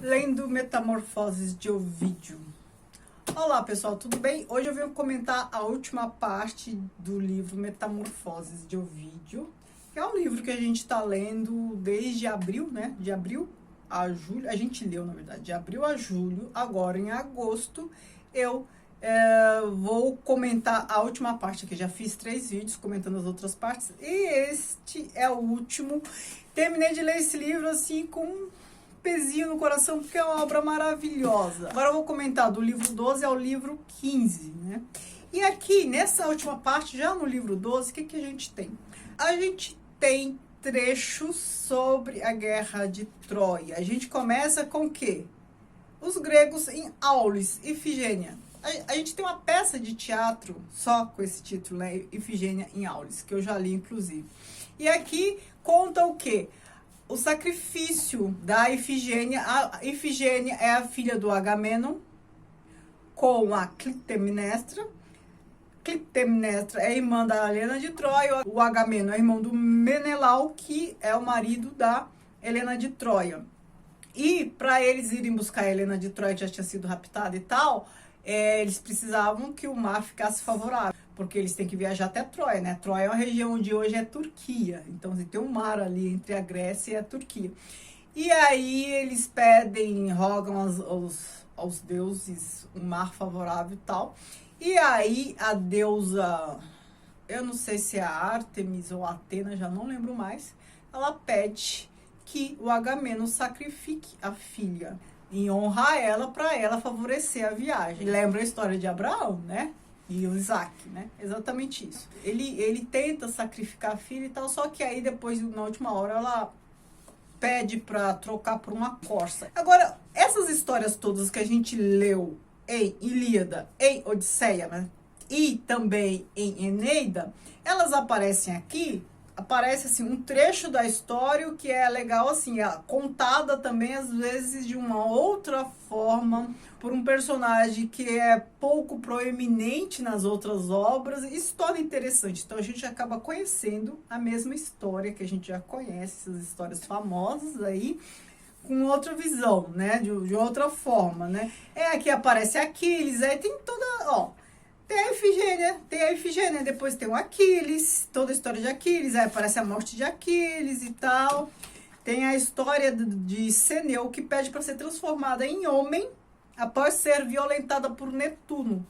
Lendo Metamorfoses de Ovídio. Olá pessoal, tudo bem? Hoje eu venho comentar a última parte do livro Metamorfoses de Ovídio, que é um livro que a gente está lendo desde abril, né? De abril a julho, a gente leu na verdade, de abril a julho. Agora em agosto eu vou comentar a última parte aqui. Já fiz 3 vídeos comentando as outras partes e este é o último. Terminei de ler esse livro assim com um pezinho no coração, porque é uma obra maravilhosa. Agora eu vou comentar do livro 12 ao livro 15, né? E aqui, nessa última parte, já no livro 12, o que a gente tem? A gente tem trechos sobre a guerra de Troia. A gente começa com o quê? Os gregos em Aulis, Ifigênia. A gente tem uma peça de teatro só com esse título, né? Ifigênia em Aulis, que eu já li, inclusive. E aqui conta o quê? O sacrifício da Ifigênia. A Ifigênia é a filha do Agamenon com a Clitemnestra. Clitemnestra é irmã da Helena de Troia. O Agamenon é irmão do Menelau, que é o marido da Helena de Troia. E para eles irem buscar a Helena de Troia, que já tinha sido raptada e tal, eles precisavam que o mar ficasse favorável, porque eles têm que viajar até Troia, né? Troia é uma região onde hoje é Turquia, então tem um mar ali entre a Grécia e a Turquia. E aí eles pedem, rogam aos deuses um mar favorável e tal. E aí a deusa, eu não sei se é a Ártemis ou a Atena, já não lembro mais, ela pede que o Agamenon sacrifique a filha em honra a ela, para ela favorecer a viagem. Lembra a história de Abraão, né? E o Isaac, né? Exatamente isso. Ele tenta sacrificar a filha e tal, só que aí depois, na última hora, ela pede para trocar por uma corça. Agora, essas histórias todas que a gente leu em Ilíada, em Odisseia, né? E também em Eneida, elas aparecem aqui. Aparece assim um trecho da história, o que é legal assim, é contada também às vezes de uma outra forma por um personagem que é pouco proeminente nas outras obras. Isso torna interessante. Então a gente acaba conhecendo a mesma história que a gente já conhece, essas histórias famosas aí, com outra visão, né? De outra forma, né? Aqui aparece Aquiles, aí tem toda, ó. Tem a Ifigênia, depois tem o Aquiles, toda a história de Aquiles, aí aparece a morte de Aquiles e tal. Tem a história de Ceneu, que pede para ser transformada em homem após ser violentada por Netuno.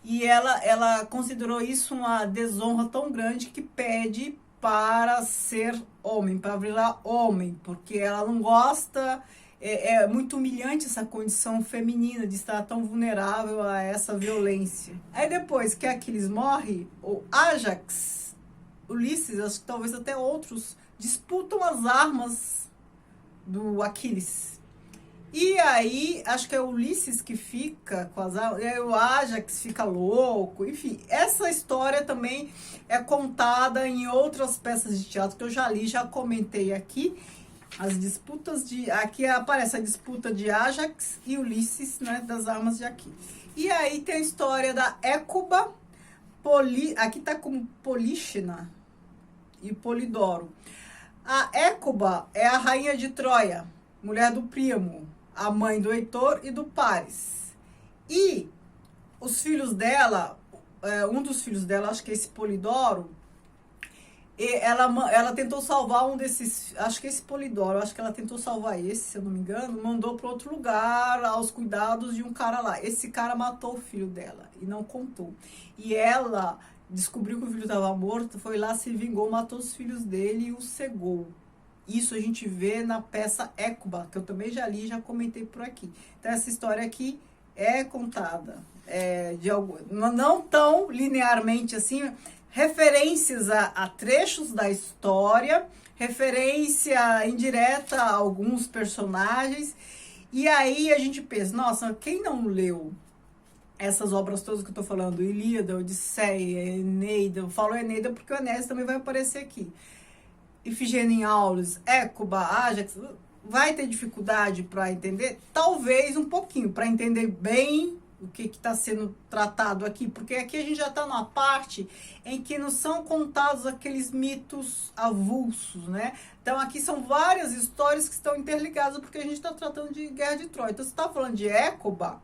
E ela considerou isso uma desonra tão grande que pede para ser homem, para virar homem, porque ela não gosta. É muito humilhante essa condição feminina de estar tão vulnerável a essa violência. Aí depois que Aquiles morre, o Ajax, Ulisses, acho que talvez até outros, disputam as armas do Aquiles. E aí, acho que é o Ulisses que fica com as armas, e aí o Ajax fica louco. Enfim, essa história também é contada em outras peças de teatro que eu já li, já comentei aqui. As disputas de... Aqui aparece a disputa de Ajax e Ulisses, né, das armas de Aquiles. E aí tem a história da Écuba, aqui tá como Políxena e Polidoro. A Écuba é a rainha de Troia, mulher do Príamo, a mãe do Heitor e do Paris. E os filhos dela, um dos filhos dela, acho que é esse Polidoro, ela tentou salvar um desses, acho que esse Polidoro, acho que ela tentou salvar esse, se eu não me engano, mandou para outro lugar, aos cuidados de um cara lá. Esse cara matou o filho dela e não contou. E ela descobriu que o filho estava morto, foi lá, se vingou, matou os filhos dele e o cegou. Isso a gente vê na peça Écuba, que eu também já li e já comentei por aqui. Então essa história aqui é contada, de algo, não tão linearmente assim, referências a trechos da história, referência indireta a alguns personagens. E aí a gente pensa, nossa, quem não leu essas obras todas que eu tô falando, Ilíada, Odisseia, Eneida, eu falo Eneida porque o Enéas também vai aparecer aqui, Ifigênia em Aulis, Écuba, Ajax, vai ter dificuldade para entender? Talvez um pouquinho, para entender bem o que está sendo tratado aqui, porque aqui a gente já está numa parte em que não são contados aqueles mitos avulsos, né? Então aqui são várias histórias que estão interligadas, porque a gente está tratando de Guerra de Troia. Então você está falando de Écoba,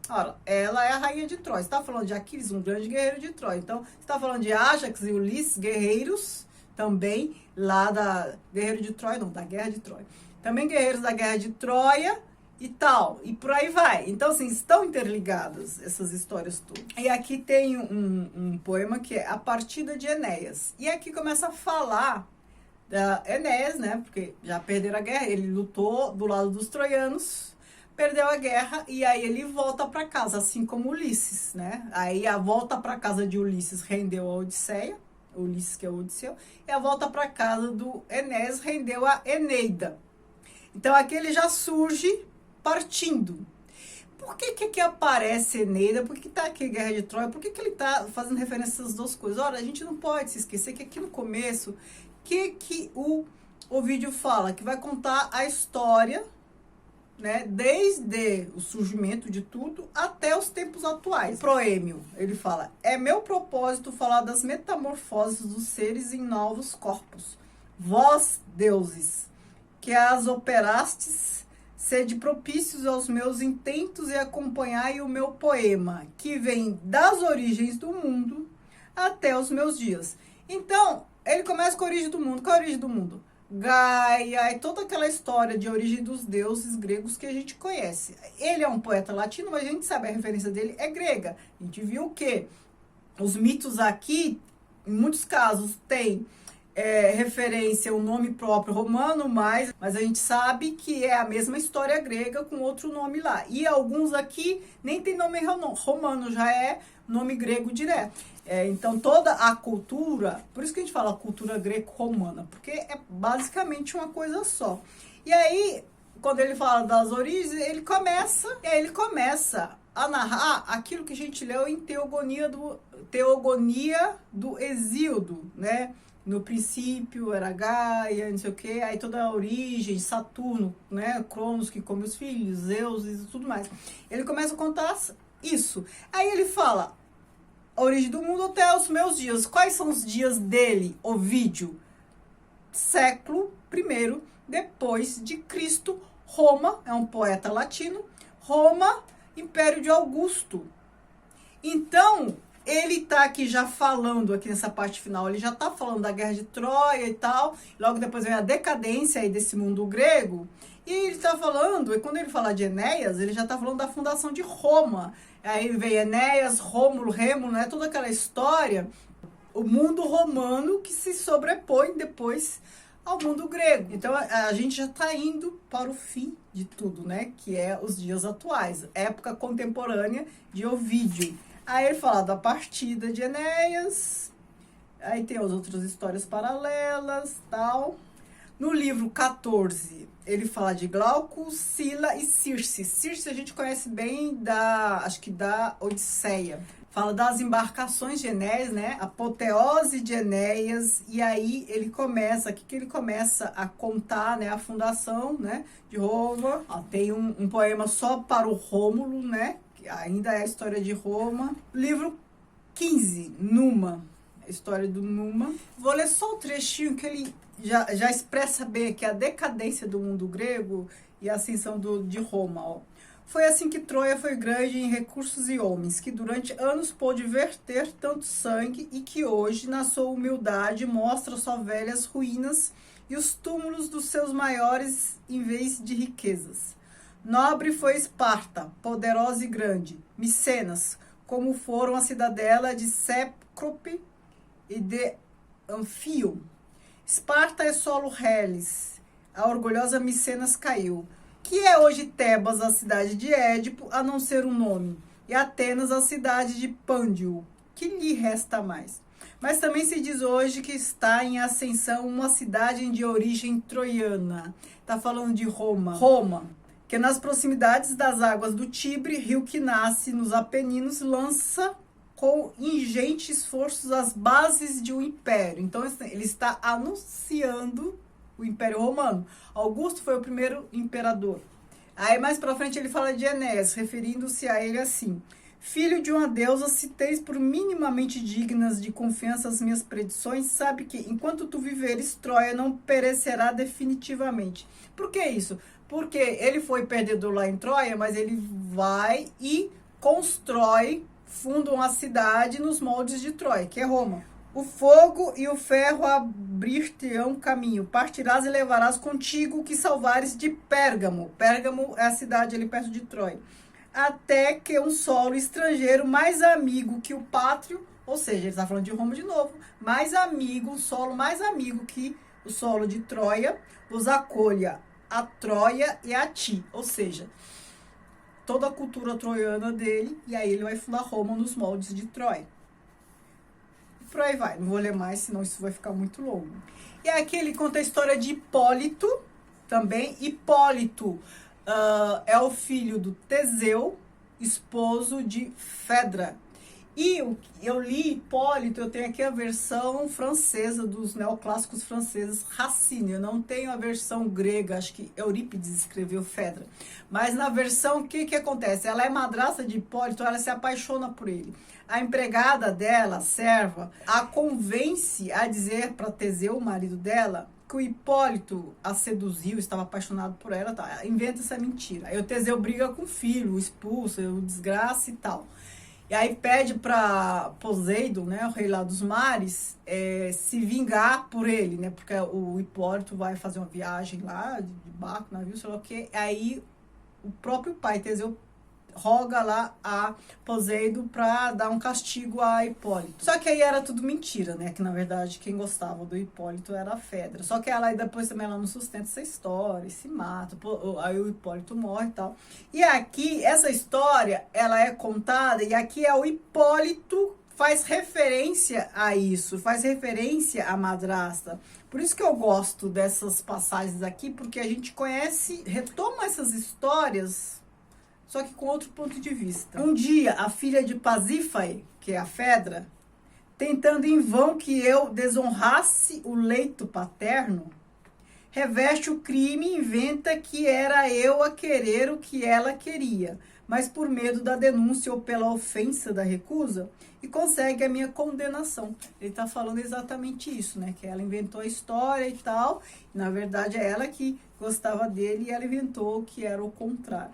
ora, ela é a rainha de Troia. Você está falando de Aquiles, um grande guerreiro de Troia. Então você está falando de Ájax e Ulisses, guerreiros também lá da guerreiro de Troia, não, da Guerra de Troia. Também guerreiros da Guerra de Troia e tal, e por aí vai. Então, assim, estão interligadas essas histórias todas. E aqui tem um poema que é A Partida de Enéas. E aqui começa a falar da Enéas, né? Porque já perderam a guerra, ele lutou do lado dos troianos, perdeu a guerra e aí ele volta para casa, assim como Ulisses, né? Aí a volta para casa de Ulisses rendeu a Odisseia, Ulisses que é o Odisseu, e a volta para casa do Enéas rendeu a Eneida. Então aqui ele já surge partindo. Por que aparece Eneida? Por que tá aqui Guerra de Troia? Por que ele tá fazendo referência a essas duas coisas? Ora, a gente não pode se esquecer que aqui no começo, que o vídeo fala? Que vai contar a história, né, desde o surgimento de tudo até os tempos atuais. O proêmio, ele fala: é meu propósito falar das metamorfoses dos seres em novos corpos. Vós, deuses, que as operastes, sede propícios aos meus intentos e acompanhai o meu poema, que vem das origens do mundo até os meus dias. Então, ele começa com a origem do mundo. Qual é a origem do mundo? Gaia, e toda aquela história de origem dos deuses gregos que a gente conhece. Ele é um poeta latino, mas a gente sabe a referência dele é grega. A gente viu que os mitos aqui, em muitos casos, tem referência ao nome próprio romano, mas a gente sabe que é a mesma história grega com outro nome lá. E alguns aqui nem tem nome romano, já é nome grego direto. Então toda a cultura, por isso que a gente fala cultura greco-romana, porque é basicamente uma coisa só. E aí, quando ele fala das origens, ele começa a narrar aquilo que a gente leu em Teogonia do Hesíodo, né? No princípio era Gaia, não sei o que, aí toda a origem, Saturno, né, Cronos que come os filhos, Zeus e tudo mais. Ele começa a contar isso. Aí ele fala, a origem do mundo até os meus dias. Quais são os dias dele, Ovídio? Século I depois de Cristo, Roma, é um poeta latino, Roma, Império de Augusto. Então, ele tá aqui já falando, aqui nessa parte final, ele já tá falando da Guerra de Troia e tal, logo depois vem a decadência aí desse mundo grego, e ele tá falando, e quando ele fala de Enéas, ele já tá falando da fundação de Roma. Aí vem Enéas, Rômulo, Rêmulo, né, toda aquela história, o mundo romano que se sobrepõe depois ao mundo grego. Então a gente já tá indo para o fim de tudo, né, que é os dias atuais, época contemporânea de Ovídio. Aí ele fala da partida de Enéas, aí tem as outras histórias paralelas, tal. No livro 14, ele fala de Glauco, Sila e Circe. Circe a gente conhece bem acho que da Odisseia. Fala das embarcações de Enéas, né? Apoteose de Enéas. E aí ele começa, aqui que ele começa a contar, né, a fundação, né, de Roma. Ó, tem um poema só para o Rômulo, né? Ainda é a história de Roma. Livro 15, Numa, a história do Numa. Vou ler só o trechinho que ele já expressa bem aqui a decadência do mundo grego e a ascensão de Roma. Ó. Foi assim que Troia foi grande em recursos e homens, que durante anos pôde verter tanto sangue e que hoje, na sua humildade, mostra só velhas ruínas e os túmulos dos seus maiores em vez de riquezas. Nobre foi Esparta, poderosa e grande, Micenas, como foram a cidadela de Cécrope e de Anfío. Esparta é solo reles, a orgulhosa Micenas caiu. Que é hoje Tebas, a cidade de Édipo, a não ser um nome, e Atenas, a cidade de Pândio, que lhe resta mais? Mas também se diz hoje que está em ascensão uma cidade de origem troiana. Está falando de Roma. Roma, que nas proximidades das águas do Tibre, rio que nasce nos Apeninos, lança com ingentes esforços as bases de um império. Então, ele está anunciando o Império Romano. Augusto foi o primeiro imperador. Aí mais pra frente ele fala de Enéas, referindo-se a ele assim: filho de uma deusa, se tens por minimamente dignas de confiança as minhas predições, sabe que enquanto tu viveres, Troia não perecerá definitivamente. Por que isso? Porque ele foi perdedor lá em Troia, mas ele vai e constrói, funda uma cidade nos moldes de Troia, que é Roma. O fogo e o ferro abrir-te-ão caminho, partirás e levarás contigo o que salvares de Pérgamo. Pérgamo é a cidade ali perto de Troia. Até que um solo estrangeiro mais amigo que o pátrio, ou seja, ele está falando de Roma de novo, mais amigo, um solo mais amigo que o solo de Troia, os acolha a Troia e a ti, ou seja, toda a cultura troiana dele, e aí ele vai fundar Roma nos moldes de Troia. Por aí vai, não vou ler mais, senão isso vai ficar muito longo. E aqui ele conta a história de Hipólito, também. Hipólito é o filho do Teseu, esposo de Fedra. E eu li Hipólito, eu tenho aqui a versão francesa dos neoclássicos franceses, Racine. Eu não tenho a versão grega, acho que Eurípides escreveu Fedra. Mas na versão, o que acontece? Ela é madrasta de Hipólito, ela se apaixona por ele. A empregada dela, a serva, a convence a dizer para Teseu, o marido dela, que o Hipólito a seduziu, estava apaixonado por ela, tá? Inventa essa mentira. Aí o Teseu briga com o filho, o expulsa, o desgraça e tal. E aí pede para Poseidon, né, o rei lá dos mares, se vingar por ele, né? Porque o Hipólito vai fazer uma viagem lá, de barco, navio, sei lá o quê. Aí o próprio pai, Teseu, roga lá a Poseidon para dar um castigo a Hipólito. Só que aí era tudo mentira, né? Que na verdade quem gostava do Hipólito era a Fedra. Só que ela depois também ela não sustenta essa história, se mata, aí o Hipólito morre e tal. E aqui, essa história, ela é contada, e aqui é o Hipólito faz referência a isso, faz referência à madrasta. Por isso que eu gosto dessas passagens aqui, porque a gente conhece, retoma essas histórias, só que com outro ponto de vista. Um dia, a filha de Pasífae, que é a Fedra, tentando em vão que eu desonrasse o leito paterno, reveste o crime e inventa que era eu a querer o que ela queria, mas por medo da denúncia ou pela ofensa da recusa, e consegue a minha condenação. Ele está falando exatamente isso, né? Que ela inventou a história e tal, e na verdade é ela que gostava dele e ela inventou que era o contrário.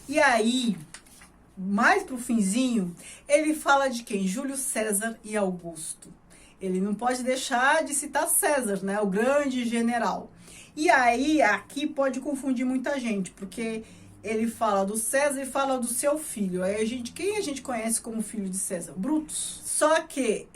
E aí, mais pro finzinho, ele fala de quem? Júlio César e Augusto. Ele não pode deixar de citar César, né? O grande general. E aí, aqui pode confundir muita gente, porque ele fala do César e fala do seu filho. Aí quem a gente conhece como filho de César? Brutus. Só que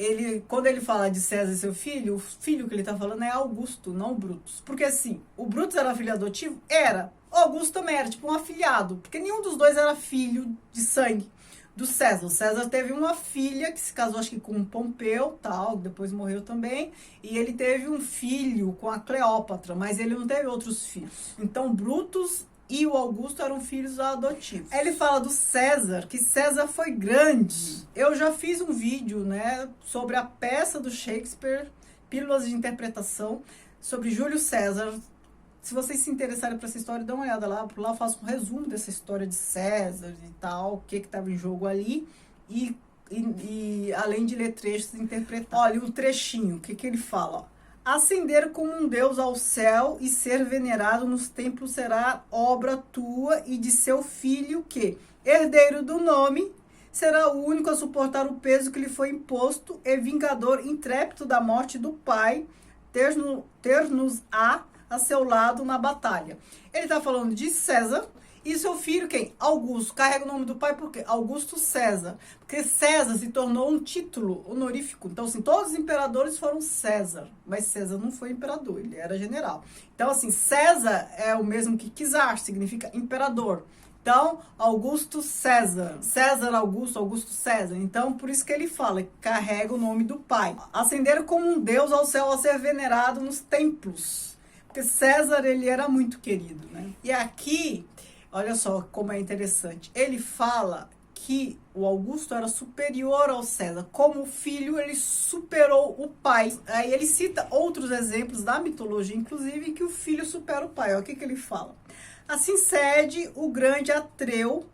quando ele fala de César e seu filho, o filho que ele tá falando é Augusto, não Brutus. Porque assim, o Brutus era filho adotivo? Era. O Augusto também era tipo um afilhado, porque nenhum dos dois era filho de sangue do César. O César teve uma filha que se casou, acho que com Pompeu, tal, depois morreu também, e ele teve um filho com a Cleópatra, mas ele não teve outros filhos. Então, Brutus e o Augusto eram filhos adotivos. Ele fala do César, que César foi grande. Eu já fiz um vídeo, né, sobre a peça do Shakespeare, Pílulas de Interpretação, sobre Júlio César. Se vocês se interessarem por essa história, dá uma olhada lá. Por lá eu faço um resumo dessa história de César e tal, o que estava em jogo ali. E além de ler trechos, interpretar. Olha, um trechinho, o que ele fala? Ó. Ascender como um deus ao céu e ser venerado nos templos será obra tua e de seu filho que, herdeiro do nome, será o único a suportar o peso que lhe foi imposto e vingador intrépido da morte do pai, ter-nos-á a seu lado na batalha. Ele está falando de César e seu filho, quem? Augusto. Carrega o nome do pai por quê? Augusto César. Porque César se tornou um título honorífico. Então, assim, todos os imperadores foram César. Mas César não foi imperador, ele era general. Então, assim, César é o mesmo que Czar, significa imperador. Então, Augusto César. César Augusto, Augusto César. Então, por isso que ele fala, carrega o nome do pai. Ascender como um deus ao céu a ser venerado nos templos. Porque César, ele era muito querido, né? E aqui, olha só como é interessante. Ele fala que o Augusto era superior ao César. Como filho, ele superou o pai. Aí ele cita outros exemplos da mitologia, inclusive, que o filho supera o pai. Olha o que ele fala. Assim cede o grande Atreu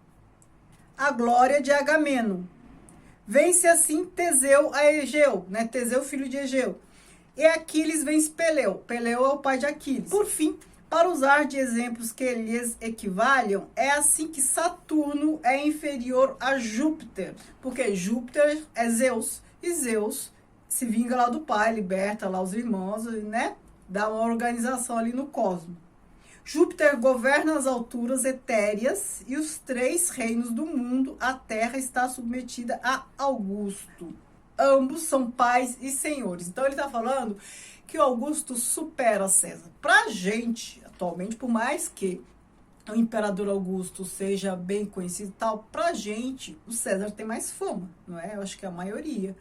a glória de Agamemnon. Vence assim Teseu a Egeu, né? Teseu, filho de Egeu. E Aquiles vence Peleu. Peleu é o pai de Aquiles. Por fim, para usar de exemplos que lhes equivalham, é assim que Saturno é inferior a Júpiter, porque Júpiter é Zeus, e Zeus se vinga lá do pai, liberta lá os irmãos, né? Dá uma organização ali no cosmos. Júpiter governa as alturas etéreas e os 3 reinos do mundo. A Terra está submetida a Augusto. Ambos são pais e senhores. Então ele está falando que o Augusto supera César. Pra gente, atualmente, por mais que o imperador Augusto seja bem conhecido e tal, pra gente, o César tem mais fama, não é? Eu acho que a maioria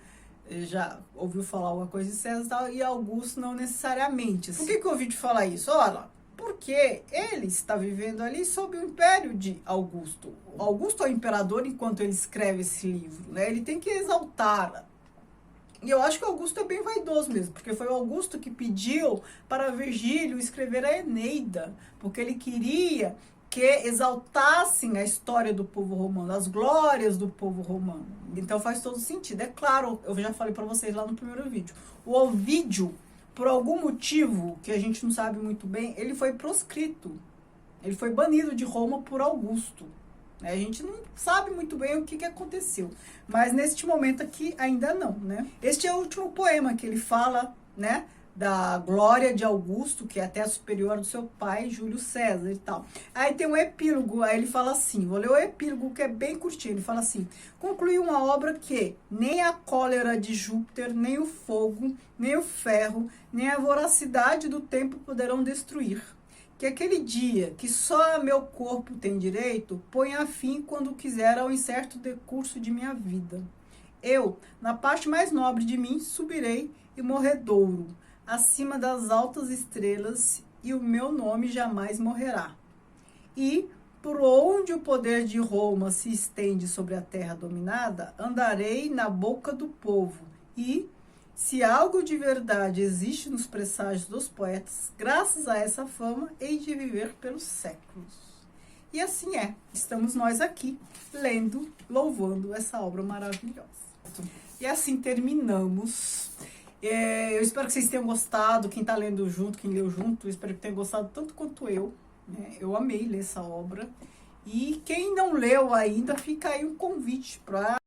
já ouviu falar alguma coisa de César e tal, e Augusto não necessariamente. Assim. Por que eu ouvi te falar isso? Olha, porque ele está vivendo ali sob o império de Augusto. Augusto é o imperador enquanto ele escreve esse livro, né? Ele tem que exaltar. E eu acho que Augusto é bem vaidoso mesmo, porque foi o Augusto que pediu para Virgílio escrever a Eneida, porque ele queria que exaltassem a história do povo romano, as glórias do povo romano. Então faz todo sentido. É claro, eu já falei para vocês lá no primeiro vídeo, o Ovídio, por algum motivo que a gente não sabe muito bem, ele foi proscrito. Ele foi banido de Roma por Augusto. A gente não sabe muito bem o que aconteceu. Mas neste momento aqui ainda não, né? Este é o último poema que ele fala, né? Da glória de Augusto, que é até superior do seu pai, Júlio César e tal. Aí tem um epílogo, aí ele fala assim, vou ler o epílogo que é bem curtinho, ele fala assim: concluiu uma obra que nem a cólera de Júpiter, nem o fogo, nem o ferro, nem a voracidade do tempo poderão destruir. Que aquele dia que só meu corpo tem direito, ponha fim quando quiser ao incerto decurso de minha vida. Eu, na parte mais nobre de mim, subirei e morredouro, acima das altas estrelas, e o meu nome jamais morrerá. E, por onde o poder de Roma se estende sobre a terra dominada, andarei na boca do povo, e, se algo de verdade existe nos presságios dos poetas, graças a essa fama, hei de viver pelos séculos. E assim é, estamos nós aqui, lendo, louvando essa obra maravilhosa. E assim terminamos. Eu espero que vocês tenham gostado, quem está lendo junto, quem leu junto, eu espero que tenham gostado tanto quanto eu. Né? Eu amei ler essa obra. E quem não leu ainda, fica aí um convite para